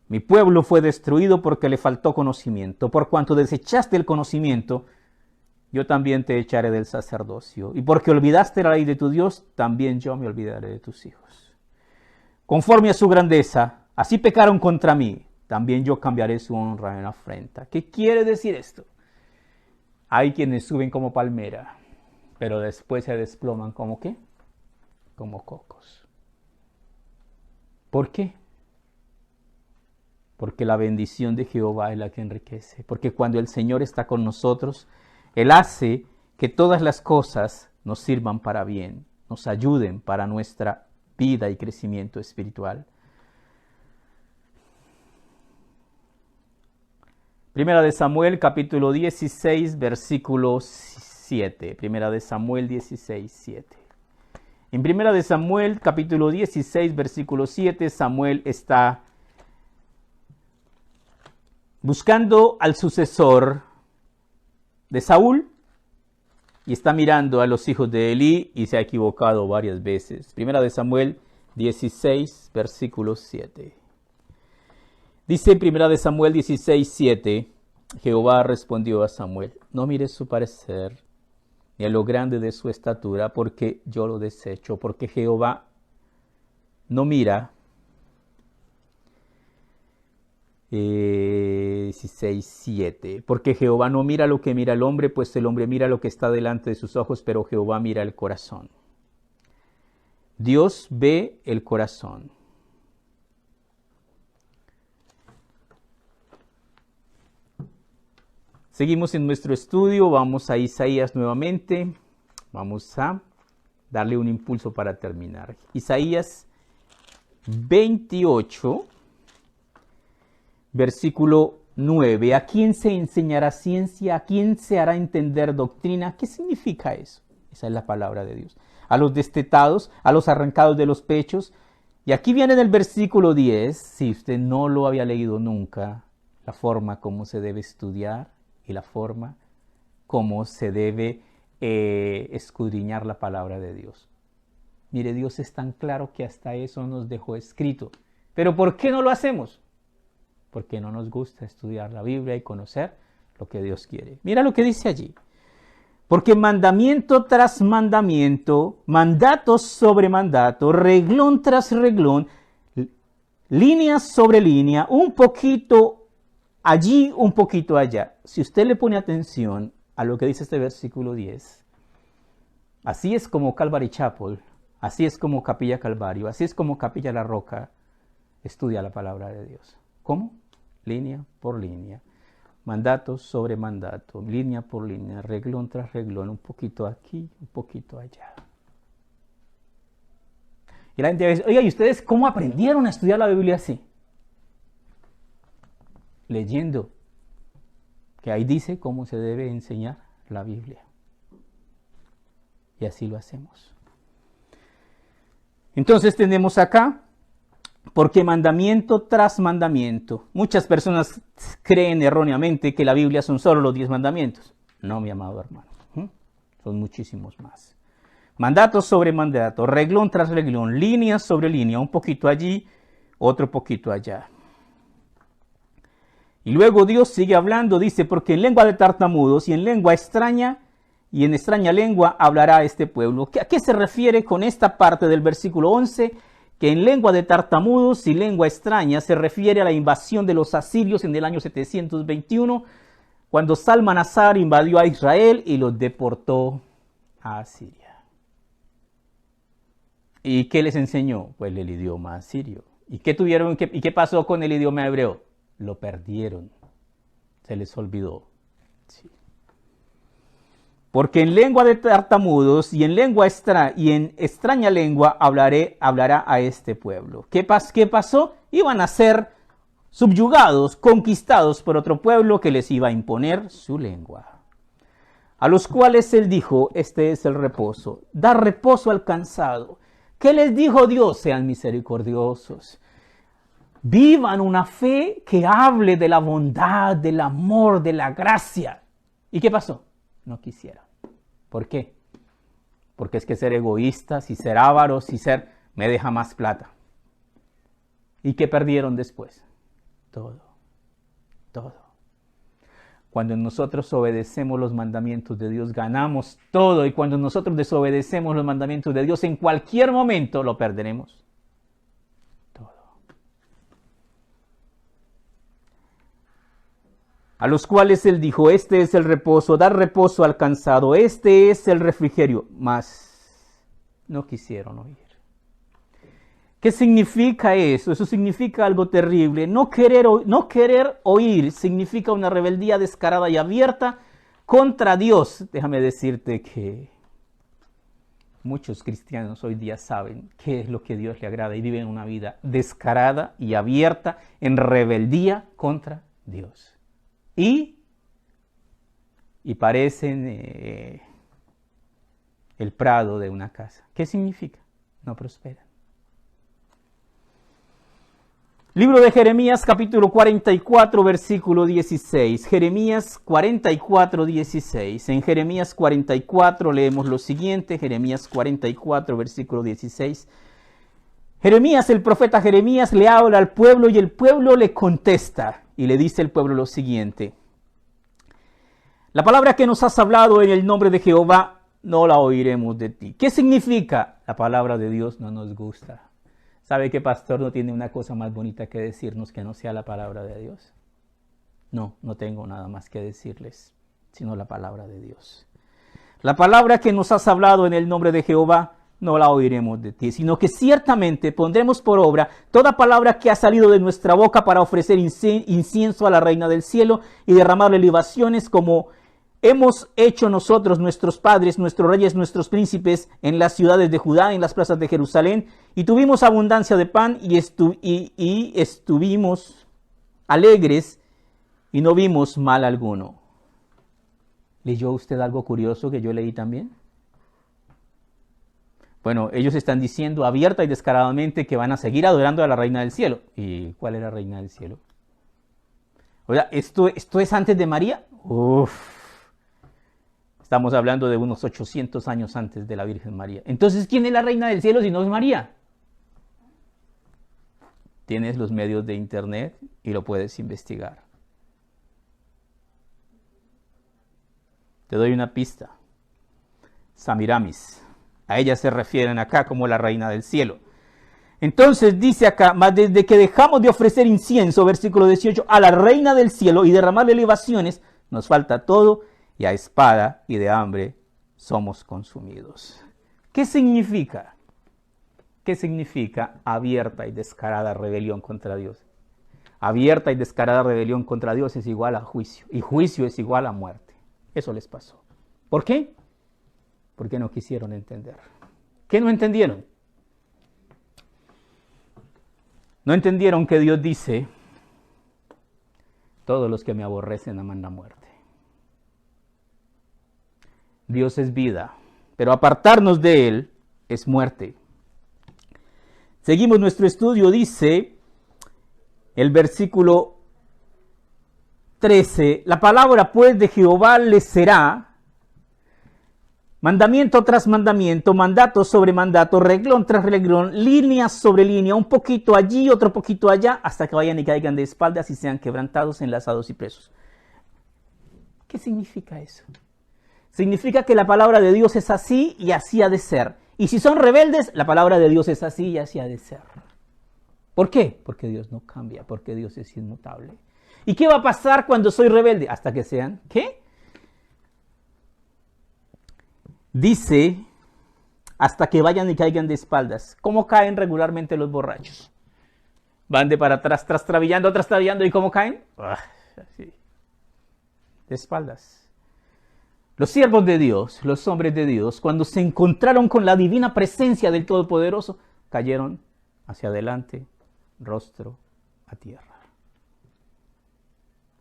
Mi pueblo fue destruido porque le faltó conocimiento. Por cuanto desechaste el conocimiento, yo también te echaré del sacerdocio. Y porque olvidaste la ley de tu Dios, también yo me olvidaré de tus hijos. Conforme a su grandeza, así pecaron contra mí, también yo cambiaré su honra en afrenta. ¿Qué quiere decir esto? Hay quienes suben como palmera, pero después se desploman como ¿qué? Como cocos. ¿Por qué? Porque la bendición de Jehová es la que enriquece. Porque cuando el Señor está con nosotros, Él hace que todas las cosas nos sirvan para bien, nos ayuden para nuestra vida y crecimiento espiritual. Primera de Samuel, capítulo 16, versículo 7. Primera de Samuel 16, 7. En Primera de Samuel, capítulo 16, versículo 7, Samuel está buscando al sucesor de Saúl y está mirando a los hijos de Elí y se ha equivocado varias veces. Primera de Samuel 16, versículo 7. Dice en Primera de Samuel 16, 7, Jehová respondió a Samuel, no mires su parecer, ni a lo grande de su estatura, porque yo lo desecho, porque Jehová no mira. 16, 7. Porque Jehová no mira lo que mira el hombre, pues el hombre mira lo que está delante de sus ojos, pero Jehová mira el corazón. Dios ve el corazón. Seguimos en nuestro estudio, vamos a Isaías nuevamente, vamos a darle un impulso para terminar. Isaías 28, versículo 9. ¿A quién se enseñará ciencia? ¿A quién se hará entender doctrina? ¿Qué significa eso? Esa es la palabra de Dios. A los destetados, a los arrancados de los pechos. Y aquí viene en el versículo 10, si usted no lo había leído nunca, la forma como se debe estudiar y la forma como se debe escudriñar la palabra de Dios. Mire, Dios es tan claro que hasta eso nos dejó escrito. ¿Pero por qué no lo hacemos? Porque no nos gusta estudiar la Biblia y conocer lo que Dios quiere. Mira lo que dice allí. Porque mandamiento tras mandamiento, mandato sobre mandato, reglón tras reglón, línea sobre línea, un poquito allí, un poquito allá. Si usted le pone atención a lo que dice este versículo 10, así es como Calvary Chapel, así es como Capilla Calvario, así es como Capilla La Roca estudia la palabra de Dios. ¿Cómo? Línea por línea, mandato sobre mandato, línea por línea, reglón tras reglón, un poquito aquí, un poquito allá. Y la gente dice, oiga, ¿y ustedes cómo aprendieron a estudiar la Biblia así? Leyendo, que ahí dice cómo se debe enseñar la Biblia. Y así lo hacemos. Entonces tenemos acá, porque mandamiento tras mandamiento. Muchas personas creen erróneamente que la Biblia son solo los 10 mandamientos. No, mi amado hermano, son muchísimos más. Mandato sobre mandato, reglón tras reglón, línea sobre línea, un poquito allí, otro poquito allá. Y luego Dios sigue hablando, dice, porque en lengua de tartamudos y en lengua extraña y en extraña lengua hablará este pueblo. ¿A qué se refiere con esta parte del versículo 11? Que en lengua de tartamudos y lengua extraña se refiere a la invasión de los asirios en el año 721, cuando Salmanasar invadió a Israel y los deportó a Asiria. ¿Y qué les enseñó? Pues el idioma asirio. ¿Y qué pasó con el idioma hebreo? Lo perdieron, se les olvidó. Sí. Porque en lengua de tartamudos y en extraña lengua hablará a este pueblo. ¿Qué pasó? iban a ser subyugados, conquistados por otro pueblo que les iba a imponer su lengua. A los cuales él dijo, este es el reposo, da reposo al cansado. ¿Qué les dijo Dios? Sean misericordiosos. Vivan una fe que hable de la bondad, del amor, de la gracia. ¿Y qué pasó? No quisieron. ¿Por qué? Porque es que ser egoístas y ser ávaros y ser me deja más plata. ¿Y qué perdieron después? Todo. Cuando nosotros obedecemos los mandamientos de Dios, ganamos todo. Y cuando nosotros desobedecemos los mandamientos de Dios, en cualquier momento lo perderemos. A los cuales él dijo, este es el reposo, dar reposo al cansado, este es el refrigerio. Mas no quisieron oír. ¿Qué significa eso? Eso significa algo terrible. No querer oír significa una rebeldía descarada y abierta contra Dios. Déjame decirte que muchos cristianos hoy día saben qué es lo que a Dios le agrada y viven una vida descarada y abierta en rebeldía contra Dios. Y parecen el prado de una casa. ¿Qué significa? No prosperan. Libro de Jeremías, capítulo 44, versículo 16. Jeremías 44, 16. En Jeremías 44 leemos lo siguiente. Jeremías 44, versículo 16. Jeremías, el profeta Jeremías, le habla al pueblo y el pueblo le contesta. Y le dice al pueblo lo siguiente. La palabra que nos has hablado en el nombre de Jehová, no la oiremos de ti. ¿Qué significa? La palabra de Dios no nos gusta. ¿Sabe que pastor no tiene una cosa más bonita que decirnos que no sea la palabra de Dios? No tengo nada más que decirles, sino la palabra de Dios. La palabra que nos has hablado en el nombre de Jehová, no la oiremos de ti, sino que ciertamente pondremos por obra toda palabra que ha salido de nuestra boca para ofrecer incienso a la reina del cielo y derramarle libaciones como hemos hecho nosotros, nuestros padres, nuestros reyes, nuestros príncipes en las ciudades de Judá, en las plazas de Jerusalén, y tuvimos abundancia de pan y estuvimos alegres y no vimos mal alguno. ¿Leyó usted algo curioso que yo leí también? Bueno, ellos están diciendo abierta y descaradamente que van a seguir adorando a la reina del cielo. ¿Y cuál es la reina del cielo? Oiga, ¿esto es antes de María? Estamos hablando de unos 800 años antes de la Virgen María. Entonces, ¿quién es la reina del cielo si no es María? Tienes los medios de internet y lo puedes investigar. Te doy una pista. Samiramis. A ella se refieren acá como la reina del cielo. Entonces dice acá, mas desde que dejamos de ofrecer incienso, versículo 18, a la reina del cielo y derramarle libaciones, nos falta todo y a espada y de hambre somos consumidos. ¿Qué significa? ¿Qué significa abierta y descarada rebelión contra Dios? Abierta y descarada rebelión contra Dios es igual a juicio y juicio es igual a muerte. Eso les pasó. ¿Por qué? Porque no quisieron entender. ¿Qué no entendieron? No entendieron que Dios dice, todos los que me aborrecen aman la muerte. Dios es vida, pero apartarnos de Él es muerte. Seguimos nuestro estudio, dice el versículo 13, la palabra pues de Jehová les será mandamiento tras mandamiento, mandato sobre mandato, reglón tras reglón, línea sobre línea, un poquito allí, otro poquito allá, hasta que vayan y caigan de espaldas y sean quebrantados, enlazados y presos. ¿Qué significa eso? Significa que la palabra de Dios es así y así ha de ser. Y si son rebeldes, la palabra de Dios es así y así ha de ser. ¿Por qué? Porque Dios no cambia, porque Dios es inmutable. ¿Y qué va a pasar cuando soy rebelde? Hasta que sean, ¿qué? Dice, hasta que vayan y caigan de espaldas. ¿Cómo caen regularmente los borrachos? Van de para atrás, trastabillando, ¿y cómo caen? Así. De espaldas. Los siervos de Dios, los hombres de Dios, cuando se encontraron con la divina presencia del Todopoderoso, cayeron hacia adelante rostro a tierra.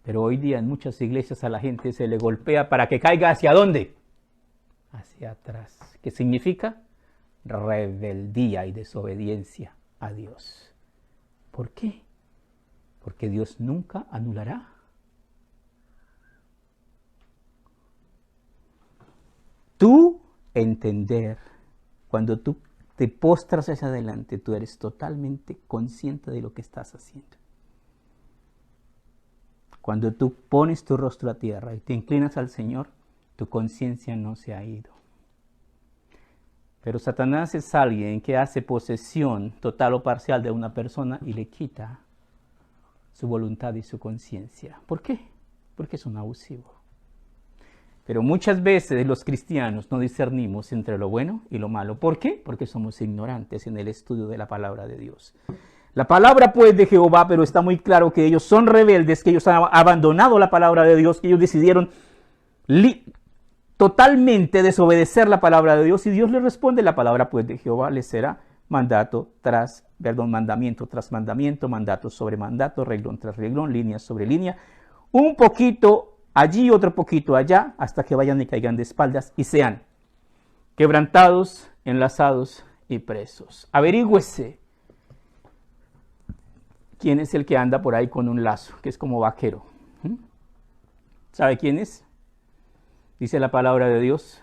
Pero hoy día en muchas iglesias a la gente se le golpea para que caiga ¿hacia dónde? Hacia atrás. ¿Qué significa? Rebeldía y desobediencia a Dios. ¿Por qué? Porque Dios nunca anulará. Tú entender, cuando tú te postras hacia adelante, tú eres totalmente consciente de lo que estás haciendo. Cuando tú pones tu rostro a tierra y te inclinas al Señor, tu conciencia no se ha ido. Pero Satanás es alguien que hace posesión total o parcial de una persona y le quita su voluntad y su conciencia. ¿Por qué? Porque es un abusivo. Pero muchas veces los cristianos no discernimos entre lo bueno y lo malo. ¿Por qué? Porque somos ignorantes en el estudio de la palabra de Dios. La palabra pues de Jehová, pero está muy claro que ellos son rebeldes, que ellos han abandonado la palabra de Dios, que ellos decidieron totalmente desobedecer la palabra de Dios, y Dios les responde: la palabra pues de Jehová les será mandamiento tras mandamiento, mandato sobre mandato, reglón tras reglón, línea sobre línea, un poquito allí, otro poquito allá, hasta que vayan y caigan de espaldas y sean quebrantados, enlazados y presos. Averígüese quién es el que anda por ahí con un lazo, que es como vaquero. ¿Sabe quién es? Dice la palabra de Dios: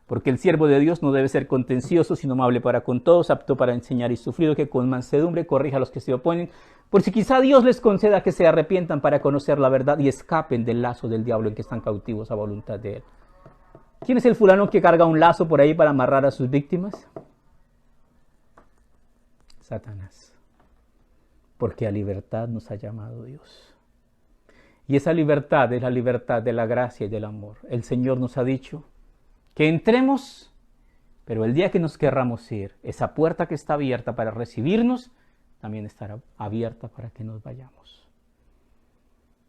porque el siervo de Dios no debe ser contencioso, sino amable para con todos, apto para enseñar y sufrido, que con mansedumbre corrija a los que se oponen, por si quizá Dios les conceda que se arrepientan para conocer la verdad y escapen del lazo del diablo en que están cautivos a voluntad de él. ¿Quién es el fulano que carga un lazo por ahí para amarrar a sus víctimas? Satanás. Porque a libertad nos ha llamado Dios. Y esa libertad es la libertad de la gracia y del amor. El Señor nos ha dicho que entremos, pero el día que nos querramos ir, esa puerta que está abierta para recibirnos, también estará abierta para que nos vayamos.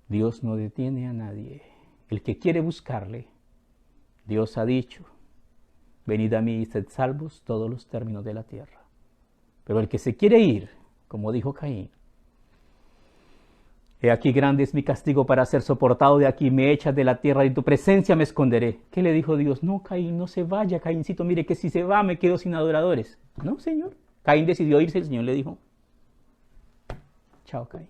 Dios no detiene a nadie. El que quiere buscarle, Dios ha dicho: venid a mí y sed salvos todos los términos de la tierra. Pero el que se quiere ir, como dijo Caín: he aquí grande es mi castigo para ser soportado, de aquí me echas de la tierra y en tu presencia me esconderé. ¿Qué le dijo Dios? No, Caín, no se vaya, Caíncito, mire que si se va me quedo sin adoradores. No, Señor. Caín decidió irse, el Señor le dijo: chao, Caín.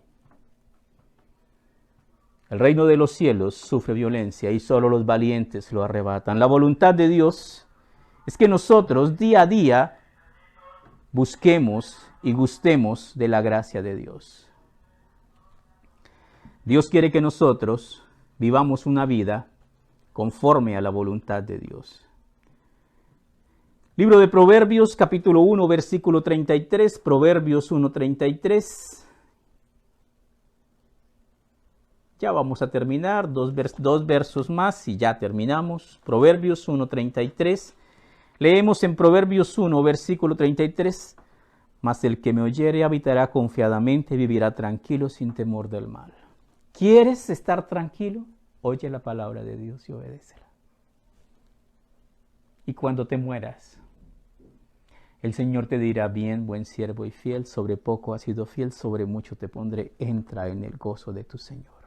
El reino de los cielos sufre violencia y solo los valientes lo arrebatan. La voluntad de Dios es que nosotros día a día busquemos y gustemos de la gracia de Dios. Dios quiere que nosotros vivamos una vida conforme a la voluntad de Dios. Libro de Proverbios, capítulo 1, versículo 33, Proverbios 1:33. Ya vamos a terminar, dos versos más y ya terminamos. Proverbios 1:33. Leemos en Proverbios 1, versículo 33. Mas el que me oyere habitará confiadamente y vivirá tranquilo sin temor del mal. ¿Quieres estar tranquilo? Oye la palabra de Dios y obedécela. Y cuando te mueras, el Señor te dirá: bien, buen siervo y fiel, sobre poco has sido fiel, sobre mucho te pondré, entra en el gozo de tu Señor.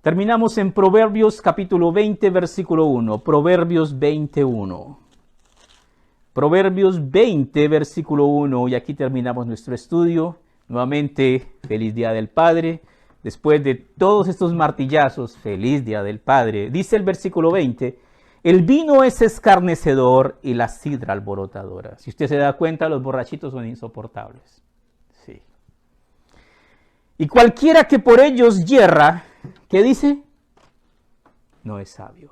Terminamos en Proverbios capítulo 20, versículo 1. Proverbios 21. Proverbios 20, versículo 1. Y aquí terminamos nuestro estudio. Nuevamente, feliz Día del Padre. Después de todos estos martillazos, feliz Día del Padre. Dice el versículo 20: el vino es escarnecedor y la sidra alborotadora. Si usted se da cuenta, los borrachitos son insoportables. Sí. Y cualquiera que por ellos yerra, ¿qué dice? No es sabio.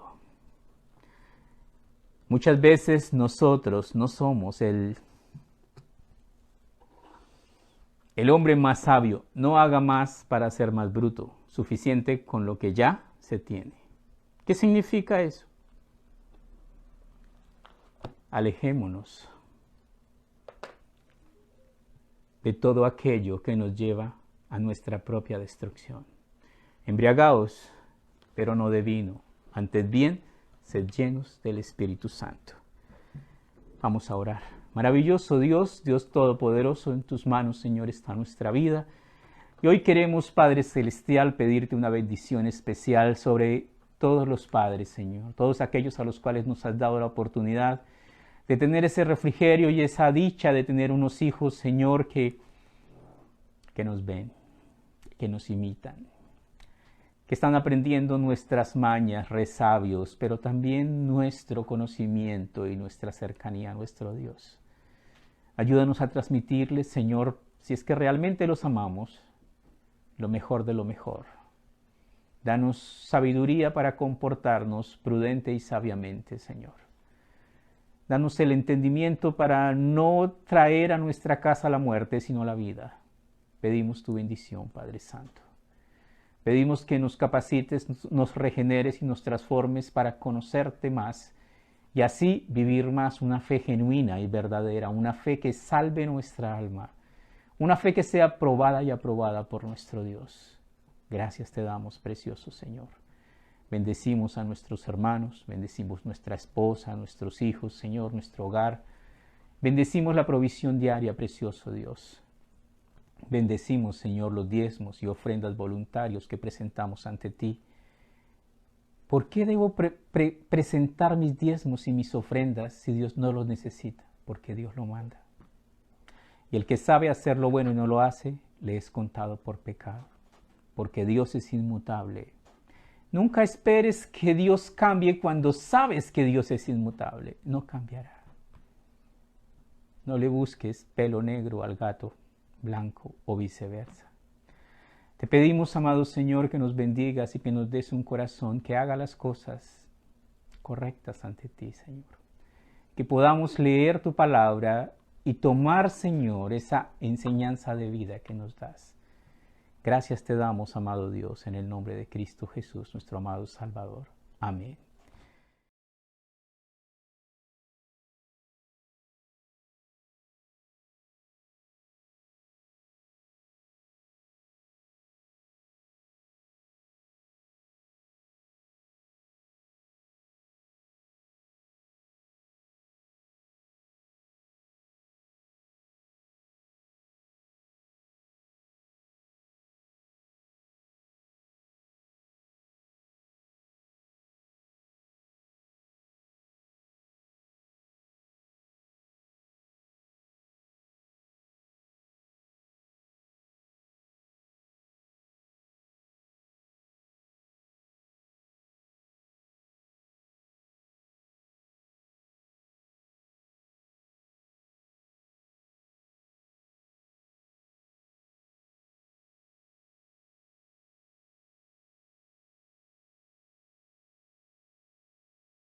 Muchas veces nosotros no somos el hombre más sabio. No haga más para ser más bruto. Suficiente con lo que ya se tiene. ¿Qué significa eso? Alejémonos de todo aquello que nos lleva a nuestra propia destrucción. Embriagaos, pero no de vino. Antes bien, sed llenos del Espíritu Santo. Vamos a orar. Maravilloso Dios, Dios Todopoderoso, en tus manos, Señor, está nuestra vida. Y hoy queremos, Padre Celestial, pedirte una bendición especial sobre todos los padres, Señor, todos aquellos a los cuales nos has dado la oportunidad de tener ese refrigerio y esa dicha de tener unos hijos, Señor, que nos ven, que nos imitan, que están aprendiendo nuestras mañas, resabios, pero también nuestro conocimiento y nuestra cercanía a nuestro Dios. Ayúdanos a transmitirles, Señor, si es que realmente los amamos, lo mejor de lo mejor. Danos sabiduría para comportarnos prudente y sabiamente, Señor. Danos el entendimiento para no traer a nuestra casa la muerte, sino la vida. Pedimos tu bendición, Padre Santo. Pedimos que nos capacites, nos regeneres y nos transformes para conocerte más y así vivir más una fe genuina y verdadera, una fe que salve nuestra alma, una fe que sea probada y aprobada por nuestro Dios. Gracias te damos, precioso Señor. Bendecimos a nuestros hermanos, bendecimos nuestra esposa, nuestros hijos, Señor, nuestro hogar. Bendecimos la provisión diaria, precioso Dios. Bendecimos, Señor, los diezmos y ofrendas voluntarios que presentamos ante ti. ¿Por qué debo presentar mis diezmos y mis ofrendas si Dios no los necesita? Porque Dios lo manda. Y el que sabe hacer lo bueno y no lo hace, le es contado por pecado. Porque Dios es inmutable. Nunca esperes que Dios cambie cuando sabes que Dios es inmutable. No cambiará. No le busques pelo negro al gato blanco o viceversa. Te pedimos, amado Señor, que nos bendigas y que nos des un corazón que haga las cosas correctas ante ti, Señor. Que podamos leer tu palabra y tomar, Señor, esa enseñanza de vida que nos das. Gracias te damos, amado Dios, en el nombre de Cristo Jesús, nuestro amado Salvador. Amén.